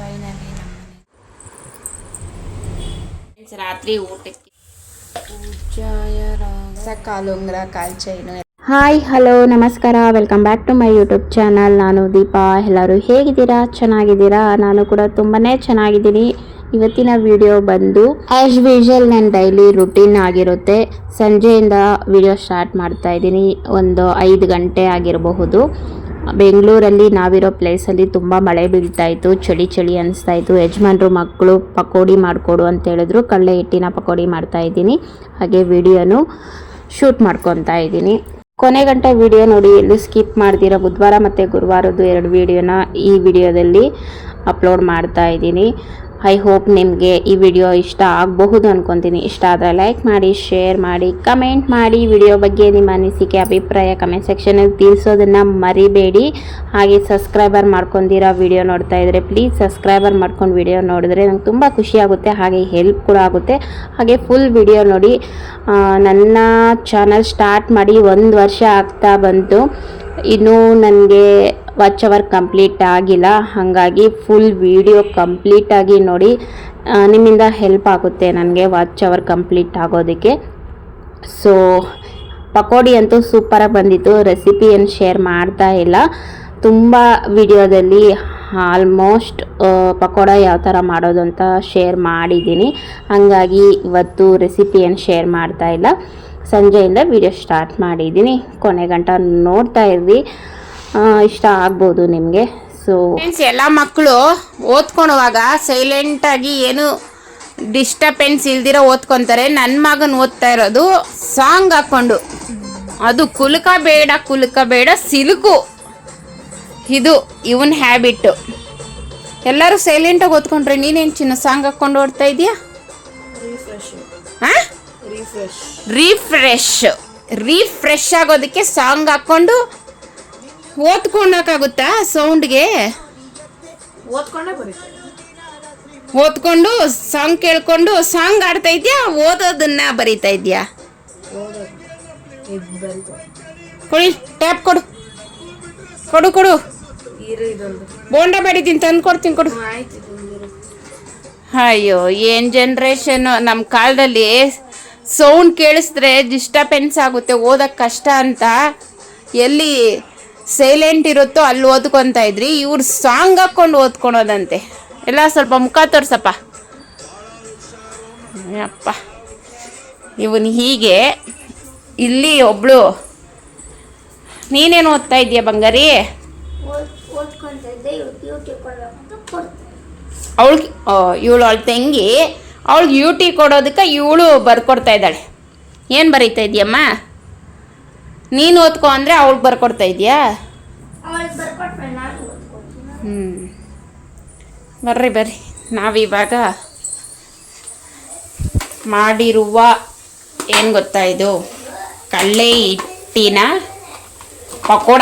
Finally ನಮ್ಮನೆ ರಾತ್ರಿ ಊಟಕ್ಕೆ ಪೂಜಾಯ ಕಾಲುಂಗ್ರ ಕಾಲ್ ಚೈನು. ಹಾಯ್ ಹಲೋ ನಮಸ್ಕಾರ, welcome back to my YouTube channel. ನಾನು ದೀಪಾ. ಎಲ್ಲರೂ ಹೇಗಿದ್ದೀರಾ? ಚೆನ್ನಾಗಿದ್ದೀರಾ? ನಾನು ಕೂಡ ತುಂಬಾ ಚೆನ್ನಾಗಿದ್ದೀನಿ. ಇವತ್ತಿನ ವಿಡಿಯೋ ಬಂದು ಆ್ಯಸ್ ಯೂಶುವಲ್ ನನ್ನ ಡೈಲಿ ರುಟೀನ್ ಆಗಿರುತ್ತೆ. ಸಂಜೆಯಿಂದ ವಿಡಿಯೋ ಸ್ಟಾರ್ಟ್ ಮಾಡ್ತಾ ಇದ್ದೀನಿ. ಒಂದು 5 ಗಂಟೆ ಆಗಿರಬಹುದು. ಬೆಂಗಳೂರಲ್ಲಿ ನಾವಿರೋ ಪ್ಲೇಸಲ್ಲಿ ತುಂಬ ಮಳೆ ಬೀಳ್ತಾ ಇತ್ತು, ಚಳಿ ಅನಿಸ್ತಾ ಇತ್ತು. ಯಜಮಾನ್ರು ಮಕ್ಕಳು ಪಕೋಡಿ ಮಾಡಿಕೊಡು ಅಂತ ಹೇಳಿದ್ರು. ಕಡಲೆ ಹಿಟ್ಟಿನ ಪಕೋಡಿ ಮಾಡ್ತಾ ಇದ್ದೀನಿ, ಹಾಗೆ ವಿಡಿಯೋನು ಶೂಟ್ ಮಾಡ್ಕೊತಾ ಇದ್ದೀನಿ. ಕೊನೆ ಗಂಟೆ ವಿಡಿಯೋ ನೋಡಿ, ಎಲ್ಲೂ ಸ್ಕಿಪ್ ಮಾಡ್ದಿರೋ ಬುಧವಾರ ಮತ್ತು ಗುರುವಾರದ್ದು 2 ವಿಡಿಯೋನ ಈ ವಿಡಿಯೋದಲ್ಲಿ ಅಪ್ಲೋಡ್ ಮಾಡ್ತಾ ಇದ್ದೀನಿ. ಐ ಹೋಪ್ ನಿಮಗೆ ಈ ವಿಡಿಯೋ ಇಷ್ಟ ಆಗಬಹುದು ಅಂದ್ಕೊತೀನಿ. ಇಷ್ಟ ಆದರೆ ಲೈಕ್ ಮಾಡಿ, ಶೇರ್ ಮಾಡಿ, ಕಮೆಂಟ್ ಮಾಡಿ. ವಿಡಿಯೋ ಬಗ್ಗೆ ನಿಮ್ಮ ಅನಿಸಿಕೆ ಅಭಿಪ್ರಾಯ ಕಮೆಂಟ್ ಸೆಕ್ಷನಲ್ಲಿ ತಿಳಿಸೋದನ್ನು ಮರಿಬೇಡಿ. ಹಾಗೆ ಸಬ್ಸ್ಕ್ರೈಬರ್ ಮಾಡ್ಕೊಂಡಿರೋ ವಿಡಿಯೋ ನೋಡ್ತಾ ಇದ್ದರೆ ಪ್ಲೀಸ್ ಸಬ್ಸ್ಕ್ರೈಬರ್ ಮಾಡ್ಕೊಂಡು ವಿಡಿಯೋ ನೋಡಿದ್ರೆ ನಂಗೆ ತುಂಬ ಖುಷಿಯಾಗುತ್ತೆ, ಹಾಗೆ ಹೆಲ್ಪ್ ಕೂಡ ಆಗುತ್ತೆ. ಹಾಗೆ ಫುಲ್ ವಿಡಿಯೋ ನೋಡಿ. ನನ್ನ ಚಾನಲ್ ಸ್ಟಾರ್ಟ್ ಮಾಡಿ 1 ವರ್ಷ ಆಗ್ತಾ ಬಂತು. ಇನ್ನೂ ನನಗೆ ವಾಚ್ ಅವರ್ ಕಂಪ್ಲೀಟ್ ಆಗಿಲ್ಲ, ಹಾಗಾಗಿ ಫುಲ್ ವಿಡಿಯೋ ಕಂಪ್ಲೀಟಾಗಿ ನೋಡಿ. ನಿಮ್ಮಿಂದ ಹೆಲ್ಪ್ ಆಗುತ್ತೆ ನನಗೆ ವಾಚ್ ಅವರ್ ಕಂಪ್ಲೀಟ್ ಆಗೋದಕ್ಕೆ. ಸೊ ಪಕೋಡಿ ಅಂತೂ ಸೂಪರಾಗಿ ಬಂದಿತ್ತು. ರೆಸಿಪಿ ಏನು ಶೇರ್ ಮಾಡ್ತಾ ಇಲ್ಲ, ತುಂಬ ವಿಡಿಯೋದಲ್ಲಿ ಆಲ್ಮೋಸ್ಟ್ ಪಕೋಡ ಯಾವ ಥರ ಮಾಡೋದು ಅಂತ ಶೇರ್ ಮಾಡಿದ್ದೀನಿ. ಹಾಗಾಗಿ ಇವತ್ತು ರೆಸಿಪಿ ಏನು ಶೇರ್ ಮಾಡ್ತಾ ಇಲ್ಲ. ಸಂಜೆಯಿಂದ ವಿಡಿಯೋ ಸ್ಟಾರ್ಟ್ ಮಾಡಿದ್ದೀನಿ, ಕೊನೆ ಗಂಟ ನೋಡ್ತಾ ಇರ್ರಿ, ಇಷ್ಟ ಆಗ್ಬೋದು ನಿಮಗೆ. ಸೊ ಎಲ್ಲ ಮಕ್ಕಳು ಓದ್ಕೊಳುವಾಗ ಸೈಲೆಂಟಾಗಿ ಏನು ಡಿಸ್ಟರ್ಬೆನ್ಸ್ ಇಲ್ದಿರೋ ಓದ್ಕೊತಾರೆ. ನನ್ನ ಮಗನ ಓದ್ತಾ ಇರೋದು ಸಾಂಗ್ ಹಾಕ್ಕೊಂಡು, ಅದು ಕುಲುಕ ಬೇಡ ಸಿಲುಕು. ಇದು ಇವನ್ ಹ್ಯಾಬಿಟ್ಟು. ಎಲ್ಲರೂ ಸೈಲೆಂಟಾಗಿ ಓದ್ಕೊಂಡ್ರೆ ನೀನೇನು ಚಿನ್ನ ಸಾಂಗ್ ಹಾಕ್ಕೊಂಡು ಓಡ್ತಾ ಇದೆಯಾ? ರಿಫ್ರೆಶ್ ಆಗೋದಕ್ಕೆ ಸಾಂಗ್ ಹಾಕ್ಕೊಂಡು ಓದ್ಕೊಂಡಕ್ಕಾಗುತ್ತಾ? ಸೌಂಡ್ಗೆ ಓದ್ಕೊಂಡು ಸಾಂಗ್ ಕೇಳ್ಕೊಂಡು ಸಾಂಗ್ ಆಡ್ತಾ ಇದೆಯಾ, ಓದೋದನ್ನ ಬರೀತಾ ಇದೆಯಾ? ಕೊಡಿ, ಟ್ಯಾಪ್ ಕೊಡು. ಬೋಂಡ ಬೇಡಿದ್ದೀನಿ, ತಂದು ಕೊಡ್ತೀನಿ, ಕೊಡು. ಅಯ್ಯೋ, ಏನು ಜನ್ರೇಷನ್ನು. ನಮ್ಮ ಕಾಲದಲ್ಲಿ ಸೌಂಡ್ ಕೇಳಿಸಿದ್ರೆ ಡಿಸ್ಟರ್ಬೆನ್ಸ್ ಆಗುತ್ತೆ, ಓದೋಕ್ಕೆ ಕಷ್ಟ ಅಂತ ಎಲ್ಲಿ ಸೈಲೆಂಟ್ ಇರುತ್ತೋ ಅಲ್ಲಿ ಓದ್ಕೊತಾ ಇದ್ರಿ. ಇವ್ರು ಸಾಂಗ್ ಹಾಕ್ಕೊಂಡು ಓದ್ಕೊಳೋದಂತೆ. ಎಲ್ಲ ಸ್ವಲ್ಪ ಮುಖ ತೋರ್ಸಪ್ಪ. ಅಪ್ಪ, ಇವನು ಹೀಗೆ. ಇಲ್ಲಿ ಒಬ್ಳು, ನೀನೇನು ಓದ್ತಾ ಇದೀಯ ಬಂಗಾರಿ? ಇವಳು ಅವಳ ತಂಗಿ, ಅವಳಿಗೆ ಯೂಟಿ ಕೊಡೋದಕ್ಕೆ ಇವಳು ಬರ್ಕೊಡ್ತಾ ಇದ್ದಾಳೆ. ಏನು ಬರೀತಾ ಇದೆಯಮ್ಮ? ನೀನು ಓದ್ಕೊ ಅಂದರೆ ಅವಳಿಗೆ ಬರ್ಕೊಡ್ತಾ ಇದೆಯಾ? ಬರ್ರಿ ನಾವಿವಾಗ ಮಾಡಿರುವ ಏನು ಗೊತ್ತಾ, ಇದು ಕಡಲೆ ಹಿಟ್ಟಿನ ಪಕೋಡ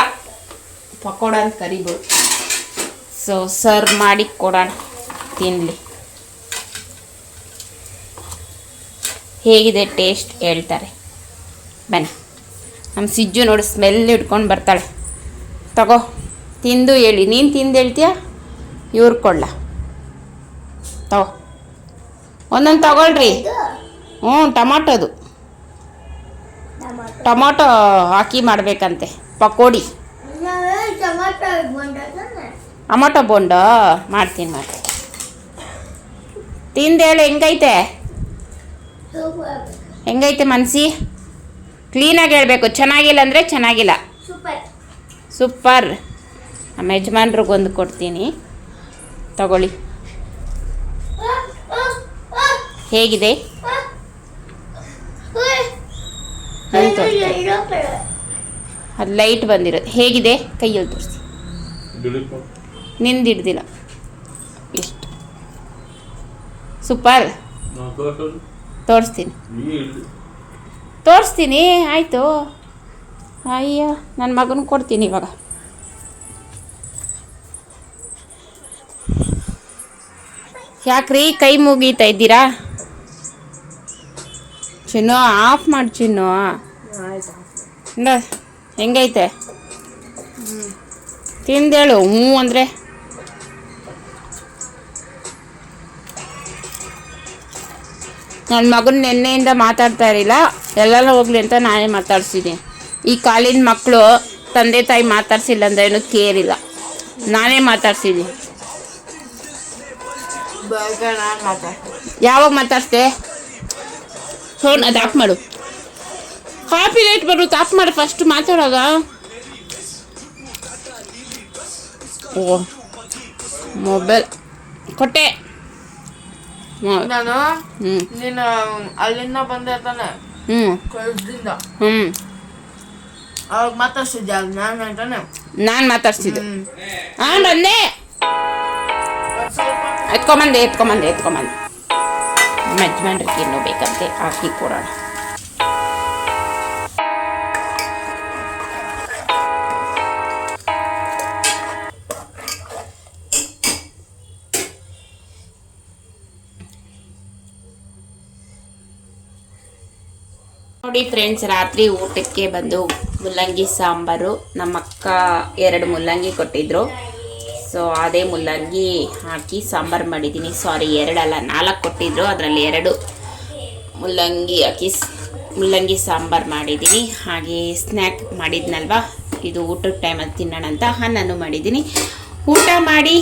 ಅಂತ ಕರಿಬೋದು. ಸೊ ಸರ್ವ್ ಮಾಡಿ ಕೊಡೋಣ, ತಿನ್ನಲಿ. ಹೇಗಿದೆ ಟೇಸ್ಟ್ ಹೇಳ್ತಾರೆ, ಬನ್ನಿ. ನಮ್ಮ ಸಿಜ್ಜು ನೋಡಿ ಸ್ಮೆಲ್ ಹಿಡ್ಕೊಂಡು ಬರ್ತಾಳೆ. ತಗೋ, ತಿಂದು ಹೇಳಿ. ನೀನು ತಿಂದು ಹೇಳ್ತೀಯಾ, ಇವ್ರು ಕೊಡ್ಲ? ತಗೋ, ಒಂದೊಂದು ತಗೊಳ್ರಿ. ಟೊಮಾಟೊ ಹಾಕಿ ಮಾಡಬೇಕಂತೆ ಪಕೋಡಿ. ಟೊಮಾಟೊ ಬೋಂಡ ಮಾಡ್ತೀನಿ. ತಿಂದು ಹೇಳಿ, ಹೆಂಗೈತೆ ಮನ್ಸಿ? ಕ್ಲೀನಾಗಿ ಹೇಳಬೇಕು, ಚೆನ್ನಾಗಿಲ್ಲ ಅಂದರೆ ಚೆನ್ನಾಗಿಲ್ಲ. ಸೂಪರ್. ನಮ್ಮ ಯಜಮಾನ್ರಿಗೊಂದು ಕೊಡ್ತೀನಿ, ತಗೊಳ್ಳಿ. ಹೇಗಿದೆ? ಅದು ಲೈಟ್ ಬಂದಿರೋದು. ಹೇಗಿದೆ? ಕೈಯಲ್ಲಿ ತೋರಿಸಿ. ನಿಂದು ಹಿಡ್ದಿಲ್ಲ. ಎಷ್ಟು ಸೂಪರ್. ತೋರಿಸ್ತೀನಿ ಆಯಿತು. ಅಯ್ಯ, ನನ್ನ ಮಗನ ಕೊಡ್ತೀನಿ ಇವಾಗ. ಯಾಕ್ರಿ ಕೈ ಮುಗೀತಾ ಇದ್ದೀರಾ? ಚಿನ್ನು ಆಫ್ ಮಾಡಿ ಚಿನ್ನು. ಹೆಂಗೈತೆ? ತಿಂದೇಳು ಹ್ಞೂ ಅಂದರೆ ನನ್ನ ಮಗನ ನಿನ್ನೆಯಿಂದ ಮಾತಾಡ್ತಾ ಇರಲಿಲ್ಲ, ಎಲ್ಲೆಲ್ಲ ಹೋಗ್ಲಿ ಅಂತ ನಾನೇ ಮಾತಾಡ್ಸಿದ್ದೀನಿ. ಈ ಕಾಲಿನ ಮಕ್ಕಳು ತಂದೆ ತಾಯಿ ಮಾತಾಡ್ಸಿಲ್ಲ ಅಂದ್ರೆ ಏನು ಕೇರಿಲ್ಲ, ನಾನೇ ಮಾತಾಡ್ಸಿದ್ದೀನಿ. ಯಾವಾಗ ಮಾತಾಡ್ತೆ? ಫೋನ್ ಅದು ಆಫ್ ಮಾಡು, ಕಾಪಿ ರೇಟ್ ಬರುತ್ತೆ, ಆಫ್ ಮಾಡು ಫಸ್ಟ್ ಮಾತಾಡೋದ. ಓ ಮೊಬೈಲ್ ಕೊಟ್ಟೆ ನಾನು ನೀನು ಅಲ್ಲಿಂದ ಬಂದೆ ತಾನೆ ಕಳ್ಸದಿಂದ ಅವಾಗ ಮಾತಾಡ್ಸಿದ್ದೆ ನಾನು ಮಾತಾಡ್ಸಿದ್ದು. ಹಾಂ ಬಂದೆ, ಎತ್ಕೊಂಬಂದೆ ನಮ್ಮ ಯಜಮಾನ್ರಿಗೆ ಇನ್ನೂ ಬೇಕಂತೆ, ಹಾಕಿ ಕೊಡೋಣ. ನೋಡಿ ಫ್ರೆಂಡ್ಸ್, ರಾತ್ರಿ ಊಟಕ್ಕೆ ಬಂದು ಮುಲ್ಲಂಗಿ ಸಾಂಬಾರು. ನಮ್ಮ ಅಕ್ಕ 2 ಮುಲ್ಲಂಗಿ ಕೊಟ್ಟಿದ್ರು, ಸೊ ಅದೇ ಮುಲ್ಲಂಗಿ ಹಾಕಿ ಸಾಂಬಾರು ಮಾಡಿದ್ದೀನಿ. ಸಾರಿ 2 ಅಲ್ಲ 4 ಕೊಟ್ಟಿದ್ರು, ಅದರಲ್ಲಿ 2 ಮುಲ್ಲಂಗಿ ಹಾಕಿ ಮುಲ್ಲಂಗಿ ಸಾಂಬಾರು ಮಾಡಿದ್ದೀನಿ. ಹಾಗೆ ಸ್ನ್ಯಾಕ್ ಮಾಡಿದ್ನಲ್ವ, ಇದು ಊಟದ ಟೈಮಲ್ಲಿ ತಿನ್ನೋಣ ಅಂತ ನಾನು ಮಾಡಿದ್ದೀನಿ. ಊಟ ಮಾಡಿ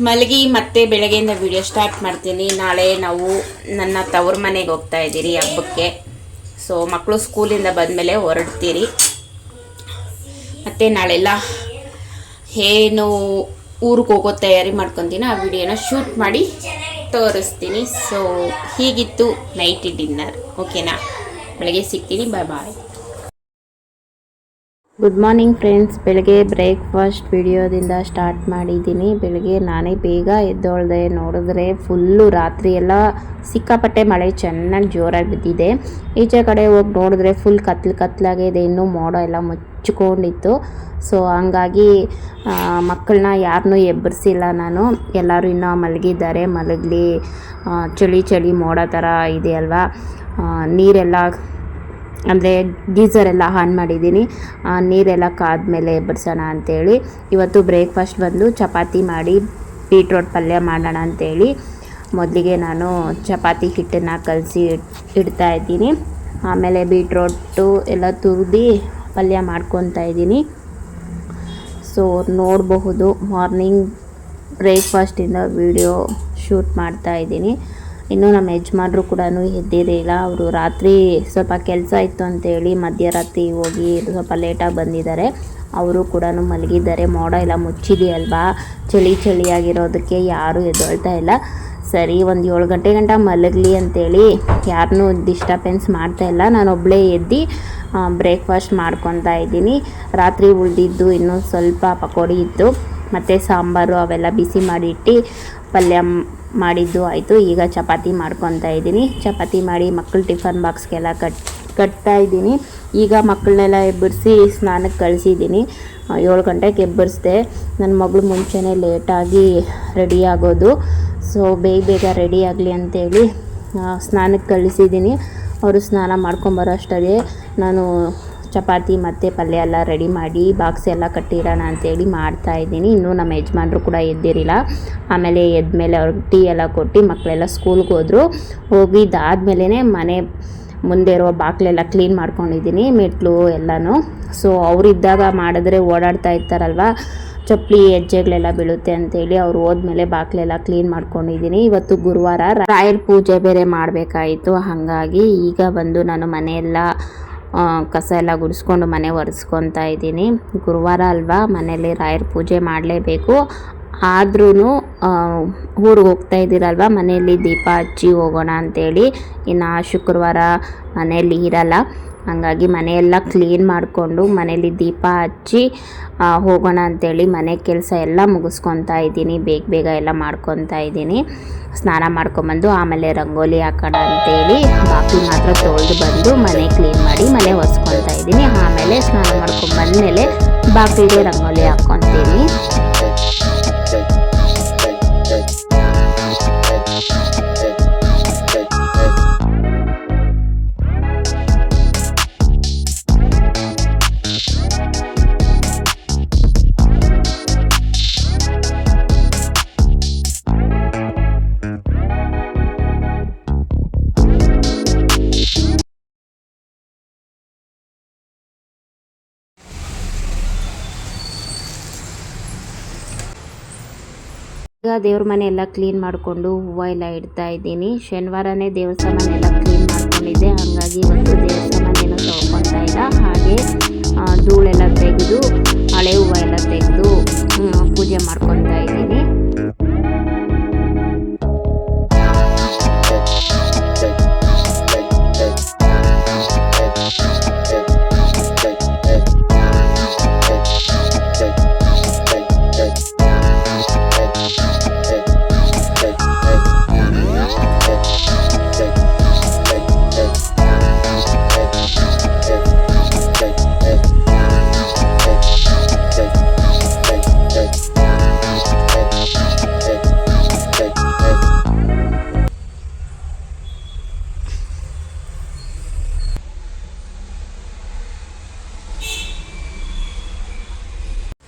ಮಲಗಿ ಮತ್ತೆ ಬೆಳಗ್ಗೆಯಿಂದ ವಿಡಿಯೋ ಸ್ಟಾರ್ಟ್ ಮಾಡ್ತೀನಿ. ನಾಳೆ ನಾವು ನನ್ನ ತವ್ರ ಮನೆಗೆ ಹೋಗ್ತಾ ಇದ್ದೀರಿ ಹಬ್ಬಕ್ಕೆ. ಸೊ ಮಕ್ಕಳು ಸ್ಕೂಲಿಂದ ಬಂದಮೇಲೆ ಹೊರಡ್ತೀರಿ. ಮತ್ತು ನಾಳೆಲ್ಲ ಏನು ಊರಿಗೆ ಹೋಗೋ ತಯಾರಿ ಮಾಡ್ಕೊತೀನಿ, ಆ ವಿಡಿಯೋನ ಶೂಟ್ ಮಾಡಿ ತೋರಿಸ್ತೀನಿ. ಸೊ ಹೀಗಿತ್ತು ನೈಟ್ ಡಿನ್ನರ್. ಓಕೆನಾ, ಬೆಳಗ್ಗೆ ಸಿಗ್ತೀನಿ. ಬಾಯ್. Good morning friends. ಬೆಳಗ್ಗೆ ಬ್ರೇಕ್ಫಾಸ್ಟ್ ವಿಡಿಯೋದಿಂದ ಸ್ಟಾರ್ಟ್ ಮಾಡಿದ್ದೀನಿ. ಬೆಳಗ್ಗೆ ನಾನೇ ಬೇಗ ಎದ್ದೊಳ್ದೆ. ನೋಡಿದ್ರೆ ಫುಲ್ಲು ರಾತ್ರಿ ಎಲ್ಲ ಸಿಕ್ಕಾಪಟ್ಟೆ ಮಳೆ ಚೆನ್ನಾಗಿ ಜೋರಾಗಿ ಬಿದ್ದಿದೆ. ಈಚೆ ಕಡೆ ಹೋಗಿ ನೋಡಿದ್ರೆ ಫುಲ್ ಕತ್ಲಾಗಿದೆ, ಇನ್ನೂ ಮೋಡ ಎಲ್ಲ ಮುಚ್ಕೊಂಡಿತ್ತು. ಸೊ ಹಂಗಾಗಿ ಮಕ್ಕಳನ್ನ ಯಾರನ್ನೂ ಎಬ್ಬರಿಸಿಲ್ಲ ನಾನು. ಎಲ್ಲರೂ ಇನ್ನೂ ಮಲಗಿದ್ದಾರೆ. ಮಲಗಲಿ, ಚಳಿ ಮೋಡ ಥರ ಇದೆ ಅಲ್ವಾ. ನೀರೆಲ್ಲ ಅಂದರೆ ಗೀಝರೆಲ್ಲ ಆನ್ ಮಾಡಿದ್ದೀನಿ. ನೀರೆಲ್ಲ ಕಾದ್ಮೇಲೆ ಎಬ್ಬರಿಸೋಣ ಅಂಥೇಳಿ ಇವತ್ತು ಬ್ರೇಕ್ಫಾಸ್ಟ್ ಬಂದು ಚಪಾತಿ ಮಾಡಿ ಬೀಟ್ರೋಟ್ ಪಲ್ಯ ಮಾಡೋಣ ಅಂಥೇಳಿ ಮೊದಲಿಗೆ ನಾನು ಚಪಾತಿ ಹಿಟ್ಟನ್ನು ಕಲಸಿ ಇಡ್ತಾ ಇದ್ದೀನಿ. ಆಮೇಲೆ ಬೀಟ್ರೋಟು ಎಲ್ಲ ತುರಿದು ಪಲ್ಯ ಮಾಡ್ಕೊತಾ ಇದ್ದೀನಿ. ಸೊ ನೋಡಬಹುದು, ಮಾರ್ನಿಂಗ್ ಬ್ರೇಕ್ಫಾಸ್ಟಿಂದ ವಿಡಿಯೋ ಶೂಟ್ ಮಾಡ್ತಾ ಇದ್ದೀನಿ. ಇನ್ನು ನಮ್ಮ ಯಜಮಾನ್ರು ಕೂಡ ಎದ್ದಿರಲಿಲ್ಲ. ಅವರು ರಾತ್ರಿ ಸ್ವಲ್ಪ ಕೆಲಸ ಇತ್ತು ಅಂತೇಳಿ ಮಧ್ಯರಾತ್ರಿ ಹೋಗಿ ಸ್ವಲ್ಪ ಲೇಟಾಗಿ ಬಂದಿದ್ದಾರೆ. ಅವರು ಕೂಡ ಮಲಗಿದ್ದಾರೆ. ಮೋಡ ಎಲ್ಲ ಮುಚ್ಚಿದೆಯಲ್ವಾ, ಚಳಿಯಾಗಿರೋದಕ್ಕೆ ಯಾರೂ ಎದ್ದೇಳ್ತಾ ಇಲ್ಲ. ಸರಿ ಒಂದು 7 ಗಂಟೆ ಗಂಟ ಮಲಗಲಿ ಅಂತೇಳಿ ಯಾರನ್ನೂ ಡಿಸ್ಟರ್ಬೆನ್ಸ್ ಮಾಡ್ತಾಯಿಲ್ಲ. ನಾನೊಬ್ಬಳೇ ಎದ್ದು ಬ್ರೇಕ್ಫಾಸ್ಟ್ ಮಾಡ್ಕೊತಾ ಇದ್ದೀನಿ. ರಾತ್ರಿ ಉಳಿದಿದ್ದು ಇನ್ನೂ ಸ್ವಲ್ಪ ಪಕೋಡಿ ಇತ್ತು, ಮತ್ತು ಸಾಂಬಾರು ಅವೆಲ್ಲ ಬಿಸಿ ಮಾಡಿ ಇಟ್ಟು ಪಲ್ಯ ಮಾಡಿದ್ದು ಆಯಿತು. ಈಗ ಚಪಾತಿ ಮಾಡ್ಕೊತಾ ಇದ್ದೀನಿ. ಚಪಾತಿ ಮಾಡಿ ಮಕ್ಕಳು ಟಿಫನ್ ಬಾಕ್ಸ್ಗೆಲ್ಲ ಕಟ್ತಾ ಇದ್ದೀನಿ. ಈಗ ಮಕ್ಕಳನ್ನೆಲ್ಲ ಎಬ್ಬರಿಸಿ ಸ್ನಾನಕ್ಕೆ ಕಳಿಸಿದ್ದೀನಿ. 7 ಗಂಟೆಗೆ ಎಬ್ಬರಿಸಿದೆ. ನನ್ನ ಮಗಳು ಮುಂಚೆನೇ ಲೇಟಾಗಿ ರೆಡಿ ಆಗೋದು. ಸೊ ಬೇಗ ರೆಡಿ ಆಗಲಿ ಅಂತೇಳಿ ಸ್ನಾನಕ್ಕೆ ಕಳಿಸಿದ್ದೀನಿ. ಅವರು ಸ್ನಾನ ಮಾಡ್ಕೊಂಬರೋ ಅಷ್ಟೊತ್ತಿಗೆ ನಾನು ಚಪಾತಿ ಮತ್ತು ಪಲ್ಯ ಎಲ್ಲ ರೆಡಿ ಮಾಡಿ ಬಾಕ್ಸ್ ಎಲ್ಲ ಕಟ್ಟಿರೋಣ ಅಂತೇಳಿ ಮಾಡ್ತಾಯಿದ್ದೀನಿ. ಇನ್ನೂ ನಮ್ಮ ಯಜಮಾನ್ರು ಕೂಡ ಎದ್ದಿರಲಿಲ್ಲ. ಆಮೇಲೆ ಎದ್ಮೇಲೆ ಅವ್ರಿಗೆ ಟೀ ಎಲ್ಲ ಕೊಟ್ಟು ಮಕ್ಕಳೆಲ್ಲ ಸ್ಕೂಲ್ಗೆ ಹೋದರು. ಹೋಗಿದ್ದಾದ್ಮೇಲೆ ಮನೆ ಮುಂದೆ ಇರುವ ಬಾಗಿಲೆಲ್ಲ ಕ್ಲೀನ್ ಮಾಡ್ಕೊಂಡಿದ್ದೀನಿ, ಮೆಟ್ಲು ಎಲ್ಲನೂ. ಸೊ ಅವರಿದ್ದಾಗ ಮಾಡಿದ್ರೆ ಓಡಾಡ್ತಾ ಇರ್ತಾರಲ್ವ, ಚಪ್ಪಲಿ ಹೆಜ್ಜೆಗಳೆಲ್ಲ ಬೀಳುತ್ತೆ ಅಂತೇಳಿ ಅವ್ರು ಹೋದ್ಮೇಲೆ ಬಾಗಿಲೆಲ್ಲ ಕ್ಲೀನ್ ಮಾಡ್ಕೊಂಡಿದ್ದೀನಿ. ಇವತ್ತು ಗುರುವಾರ, ರಾಯರ ಪೂಜೆ ಬೇರೆ ಮಾಡಬೇಕಾಯಿತು. ಹಾಗಾಗಿ ಈಗ ಬಂದು ನಾನು ಮನೆಯೆಲ್ಲ ಕಸ ಎಲ್ಲ ಗುಡಿಸ್ಕೊಂಡು ಮನೆ ಒರೆಸ್ಕೊತಾ ಇದ್ದೀನಿ. ಗುರುವಾರ ಅಲ್ವಾ, ಮನೇಲಿ ರಾಯರ ಪೂಜೆ ಮಾಡಲೇಬೇಕು. ಆದ್ರೂ ಊರಿಗೆ ಹೋಗ್ತಾ ಇದ್ದೀರಲ್ವ, ಮನೆಯಲ್ಲಿ ದೀಪ ಹಚ್ಚಿ ಹೋಗೋಣ ಅಂಥೇಳಿ. ಇನ್ನು ಶುಕ್ರವಾರ ಮನೆಯಲ್ಲಿ ಇರಲ್ಲ, ಹಾಗಾಗಿ ಮನೆಯೆಲ್ಲ ಕ್ಲೀನ್ ಮಾಡಿಕೊಂಡು ಮನೇಲಿ ದೀಪ ಹಚ್ಚಿ ಹೋಗೋಣ ಅಂಥೇಳಿ ಮನೆ ಕೆಲಸ ಎಲ್ಲ ಮುಗಿಸ್ಕೊತಾ ಇದ್ದೀನಿ. ಬೇಗ ಎಲ್ಲ ಮಾಡ್ಕೊತಾ ಇದ್ದೀನಿ. ಸ್ನಾನ ಮಾಡ್ಕೊಂಬಂದು ಆಮೇಲೆ ರಂಗೋಲಿ ಹಾಕೋಣ ಅಂತೇಳಿ ಬಾಕಿ ಮಾತ್ರ ತೊಳೆದು ಬಂದು ಮನೆ ಕ್ಲೀನ್ ಮಾಡಿ ಮನೆ ಒರೆಸ್ಕೊತಾ ಇದ್ದೀನಿ. ಆಮೇಲೆ ಸ್ನಾನ ಮಾಡ್ಕೊಂಬಂದಮೇಲೆ ಬಾಕಿಗೆ ರಂಗೋಲಿ ಹಾಕ್ಕೊತೀನಿ. ಈಗ ದೇವ್ರ ಮನೆ ಎಲ್ಲ ಕ್ಲೀನ್ ಮಾಡಿಕೊಂಡು ಹೂವು ಎಲ್ಲ ಇಡ್ತಾ ಇದ್ದೀನಿ. ಶನಿವಾರನೇ ದೇವ್ರ ಸಾಮಾನು ಎಲ್ಲ ಕ್ಲೀನ್ ಮಾಡ್ಕೊಂಡಿದ್ದೆ, ಹಾಗಾಗಿ ಇವತ್ತು ದೇವ್ರ ಸಾಮಾನೇನು ತೊಗೊಳ್ತಾ ಇಲ್ಲ. ಹಾಗೆ ಧೂಳೆಲ್ಲ ತೆಗೆದು ಹಳೆ ಹೂವು ಎಲ್ಲ ತೆಗೆದು ಪೂಜೆ ಮಾಡ್ಕೊತಾ ಇದ್ದೀನಿ.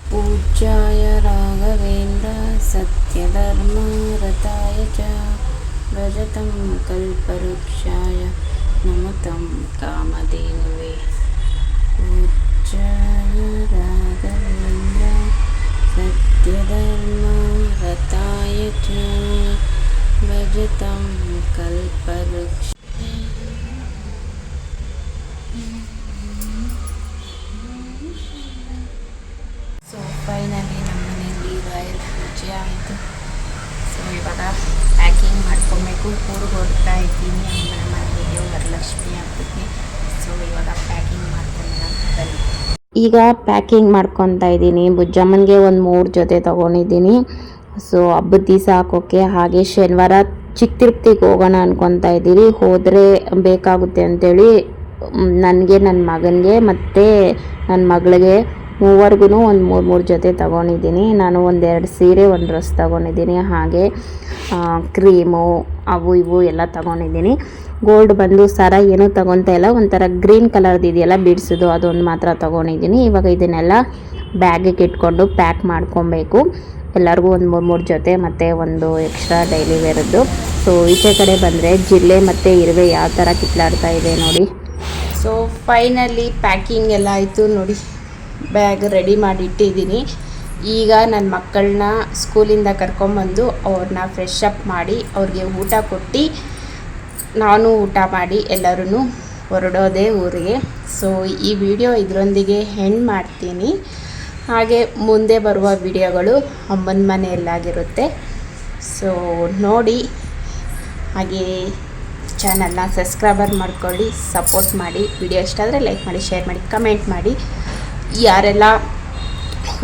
पूज्याय राघवेन्द्र सत्यधर्म रताय च भजतं कल्पवृक्षाय नमतं कामधेनवे। पूज्याय राघवेन्द्र सत्यधर्म रताय च भजतं कल्पवृक्ष। ಸೊ ಫೈನಲಿ ನಮ್ಮ ಮನೆಯಲ್ಲಿ ರಾಯಲ್ ಪೂಜೆ ಆಯಿತು. ಸೊ ಇವಾಗ ಪ್ಯಾಕಿಂಗ್ ಮಾಡ್ಕೊಬೇಕು. ಊರಿಗೆ ಹೊರಡ್ತಾ ಇದ್ದೀನಿ ಅಮ್ಮನ ಮನೆಗೆ ವರಲಕ್ಷ್ಮಿ ಹಬ್ಬಕ್ಕೆ. ಸೊ ಇವಾಗ ಪ್ಯಾಕಿಂಗ್ ಮಾಡ್ಕೊಳ್ಳೋಣ ಬನ್ನಿ. ಈಗ ಪ್ಯಾಕಿಂಗ್ ಮಾಡ್ಕೊತಾ ಇದ್ದೀನಿ. ಬುಜ್ಜಮ್ಮನಿಗೆ ಒಂದು 3 ಜೊತೆ ತೊಗೊಂಡಿದ್ದೀನಿ. ಸೊ ಹಬ್ಬದ ದಿವಸ ಹಾಕೋಕ್ಕೆ. ಹಾಗೆ ಶನಿವಾರ ಚಿಕ್ಕ ತಿರುಪತಿಗೆ ಹೋಗೋಣ ಅನ್ಕೊತಾ ಇದ್ದೀರಿ. ಹೋದರೆ ಬೇಕಾಗುತ್ತೆ ಅಂಥೇಳಿ ನನಗೆ, ನನ್ನ ಮಗನಿಗೆ ಮತ್ತು ನನ್ನ ಮಗಳಿಗೆ ಮೂವರ್ಗು ಒಂದು 3 ಜೊತೆ ತೊಗೊಂಡಿದ್ದೀನಿ. ನಾನು 1-2 ಸೀರೆ, 1 ಡ್ರೆಸ್ ತೊಗೊಂಡಿದ್ದೀನಿ. ಹಾಗೆ ಕ್ರೀಮು ಅವು ಇವು ಎಲ್ಲ ತೊಗೊಂಡಿದ್ದೀನಿ. ಗೋಲ್ಡ್ ಬಂದು ಸರ ಏನೂ ತೊಗೊತಾ ಇಲ್ಲ, ಒಂಥರ ಗ್ರೀನ್ ಕಲರ್ದು ಇದೆಯಲ್ಲ ಬಿಡಿಸೋದು, ಅದೊಂದು ಮಾತ್ರ ತೊಗೊಂಡಿದ್ದೀನಿ. ಇವಾಗ ಇದನ್ನೆಲ್ಲ ಬ್ಯಾಗಿಗೆ ಇಟ್ಕೊಂಡು ಪ್ಯಾಕ್ ಮಾಡ್ಕೊಬೇಕು. ಎಲ್ಲರಿಗೂ ಒಂದು 3 ಜೊತೆ ಮತ್ತು ಒಂದು ಎಕ್ಸ್ಟ್ರಾ ಡೈಲಿ ವೇರದ್ದು. ಸೊ ಈಚೆ ಕಡೆ ಬಂದರೆ ಜಿರಳೆ ಮತ್ತು ಇರುವೆ ಯಾವ ಥರ ಕಿತ್ಲಾಡ್ತಾ ಇದೆ ನೋಡಿ. ಸೊ ಫೈನಲಿ ಪ್ಯಾಕಿಂಗ್ ಎಲ್ಲ ಆಯಿತು ನೋಡಿ. ಬ್ಯಾಗ್ ರೆಡಿ ಮಾಡಿ ಇಟ್ಟಿದ್ದೀನಿ. ಈಗ ನನ್ನ ಮಕ್ಕಳನ್ನ ಸ್ಕೂಲಿಂದ ಕರ್ಕೊಂಬಂದು ಅವ್ರನ್ನ ಫ್ರೆಶ್ ಅಪ್ ಮಾಡಿ ಅವ್ರಿಗೆ ಊಟ ಕೊಟ್ಟು ನಾನು ಊಟ ಮಾಡಿ ಎಲ್ಲರೂ ಹೊರಡೋದೇ ಊರಿಗೆ. ಸೊ ಈ ವಿಡಿಯೋ ಇದರೊಂದಿಗೆ ಎಂಡ್ ಮಾಡ್ತೀನಿ. ಹಾಗೆ ಮುಂದೆ ಬರುವ ವಿಡಿಯೋಗಳು ಅಮ್ಮನ ಮನೆಯಲ್ಲಾಗಿರುತ್ತೆ. ಸೊ ನೋಡಿ, ಹಾಗೆ ಚಾನಲ್ನ ಸಬ್ಸ್ಕ್ರೈಬರ್ ಮಾಡ್ಕೊಳ್ಳಿ, ಸಪೋರ್ಟ್ ಮಾಡಿ. ವಿಡಿಯೋ ಇಷ್ಟ ಆದರೆ ಲೈಕ್ ಮಾಡಿ, ಶೇರ್ ಮಾಡಿ, ಕಮೆಂಟ್ ಮಾಡಿ. ಯಾರೆಲ್ಲ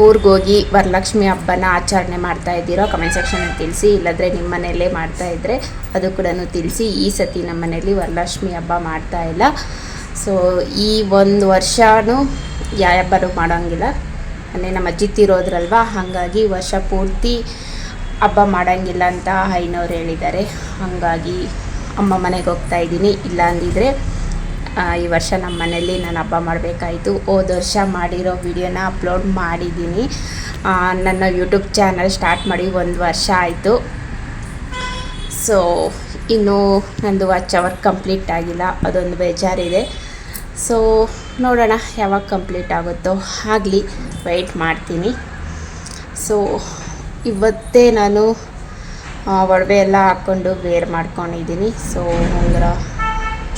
ಊರಿಗೋಗಿ ವರಲಕ್ಷ್ಮಿ ಹಬ್ಬನ ಆಚರಣೆ ಮಾಡ್ತಾ ಇದ್ದೀರೋ ಕಮೆಂಟ್ ಸೆಕ್ಷನಲ್ಲಿ ತಿಳಿಸಿ. ಇಲ್ಲಾಂದರೆ ನಿಮ್ಮ ಮನೆಯಲ್ಲೇ ಮಾಡ್ತಾಯಿದ್ರೆ ಅದು ಕೂಡ ತಿಳಿಸಿ. ಈ ಸತಿ ನಮ್ಮ ಮನೇಲಿ ವರಲಕ್ಷ್ಮಿ ಹಬ್ಬ ಮಾಡ್ತಾಯಿಲ್ಲ. ಸೊ ಈ 1 ವರ್ಷವೂ ಯಾವ ಹಬ್ಬನೂ ಮಾಡೋಂಗಿಲ್ಲ. ಅಂದರೆ ನಮ್ಮ ಅಜ್ಜಿ ತೀರೋದ್ರಲ್ವ, ಹಾಗಾಗಿ ವರ್ಷ ಪೂರ್ತಿ ಹಬ್ಬ ಮಾಡೋಂಗಿಲ್ಲ ಅಂತ ಐನವ್ರು ಹೇಳಿದ್ದಾರೆ. ಹಾಗಾಗಿ ಅಮ್ಮ ಮನೆಗೆ ಹೋಗ್ತಾಯಿದ್ದೀನಿ. ಇಲ್ಲ ಅಂದಿದ್ರೆ ಈ ವರ್ಷ ನಮ್ಮ ಮನೇಲಿ ನಾನು ಹಬ್ಬ ಮಾಡಬೇಕಾಯಿತು. ಹೋದ ವರ್ಷ ಮಾಡಿರೋ ವಿಡಿಯೋನ ಅಪ್ಲೋಡ್ ಮಾಡಿದ್ದೀನಿ. ನನ್ನ ಯೂಟ್ಯೂಬ್ ಚಾನಲ್ ಸ್ಟಾರ್ಟ್ ಮಾಡಿ 1 ವರ್ಷ ಆಯಿತು. ಸೊ ಇನ್ನೂ ನಂದು ವಾಚ್ ಅವರ್ ಕಂಪ್ಲೀಟ್ ಆಗಿಲ್ಲ, ಅದೊಂದು ಬೇಜಾರಿದೆ. ಸೊ ನೋಡೋಣ ಯಾವಾಗ ಕಂಪ್ಲೀಟ್ ಆಗುತ್ತೋ ಆಗಲಿ, ವೆಯ್ಟ್ ಮಾಡ್ತೀನಿ. ಸೊ ಇವತ್ತೇ ನಾನು ಒಡವೆ ಎಲ್ಲ ಹಾಕ್ಕೊಂಡು ವೇರ್ ಮಾಡ್ಕೊಂಡಿದ್ದೀನಿ. ಸೊ ಉಂಗುರ,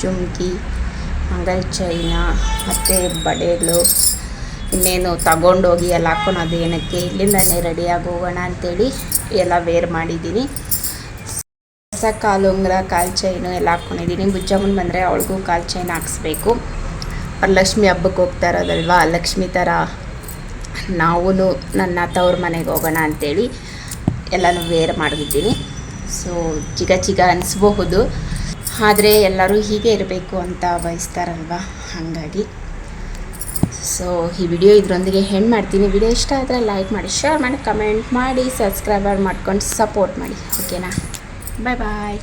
ಜುಮ್ಕಿ, ಮಂಗಲ್ ಚೈನ ಮತ್ತು ಬಳೆಗಳು ಇನ್ನೇನು ತಗೊಂಡೋಗಿ ಎಲ್ಲ ಹಾಕ್ಕೊಳೋದು ಏನಕ್ಕೆ, ಇಲ್ಲಿಂದನೇ ರೆಡಿಯಾಗಿ ಹೋಗೋಣ ಅಂಥೇಳಿ ಎಲ್ಲ ವೇರ್ ಮಾಡಿದ್ದೀನಿ. ಹೊಸ ಕಾಲು ಉಂಗುರ, ಕಾಲು ಚೈನು ಎಲ್ಲ ಹಾಕ್ಕೊಂಡಿದ್ದೀನಿ. ಬುಜ್ಜಮ್ಮನ ಬಂದರೆ ಅವಳಿಗೂ ಕಾಲು ಚೈನ್ ಹಾಕ್ಸ್ಬೇಕು. ವರಲಕ್ಷ್ಮಿ ಹಬ್ಬಕ್ಕೆ ಹೋಗ್ತಾ ಇರೋದಲ್ವ, ಲಕ್ಷ್ಮಿ ಥರ ನಾವು ನನ್ನ ತವ್ರ ಮನೆಗೆ ಹೋಗೋಣ ಅಂಥೇಳಿ ಎಲ್ಲನೂ ವೇರ್ ಮಾಡಿದ್ದೀನಿ. ಸೊ ಚಿಗ ಅನಿಸ್ಬಹುದು, ಆದರೆ ಎಲ್ಲರೂ ಹೀಗೆ ಇರಬೇಕು ಅಂತ ಬಯಸ್ತಾರಲ್ವ, ಹಾಗಾಗಿ. ಸೊ ಈ ವಿಡಿಯೋ ಇದರೊಂದಿಗೆ ಎಂಡ್ ಮಾಡ್ತೀನಿ. ವಿಡಿಯೋ ಇಷ್ಟ ಆದರೆ ಲೈಕ್ ಮಾಡಿ, ಶೇರ್ ಮಾಡಿ, ಕಮೆಂಟ್ ಮಾಡಿ, ಸಬ್ಸ್ಕ್ರೈಬರ್ ಮಾಡ್ಕೊಂಡು ಸಪೋರ್ಟ್ ಮಾಡಿ. ಓಕೆನಾ? ಬಾಯ್ ಬಾಯ್.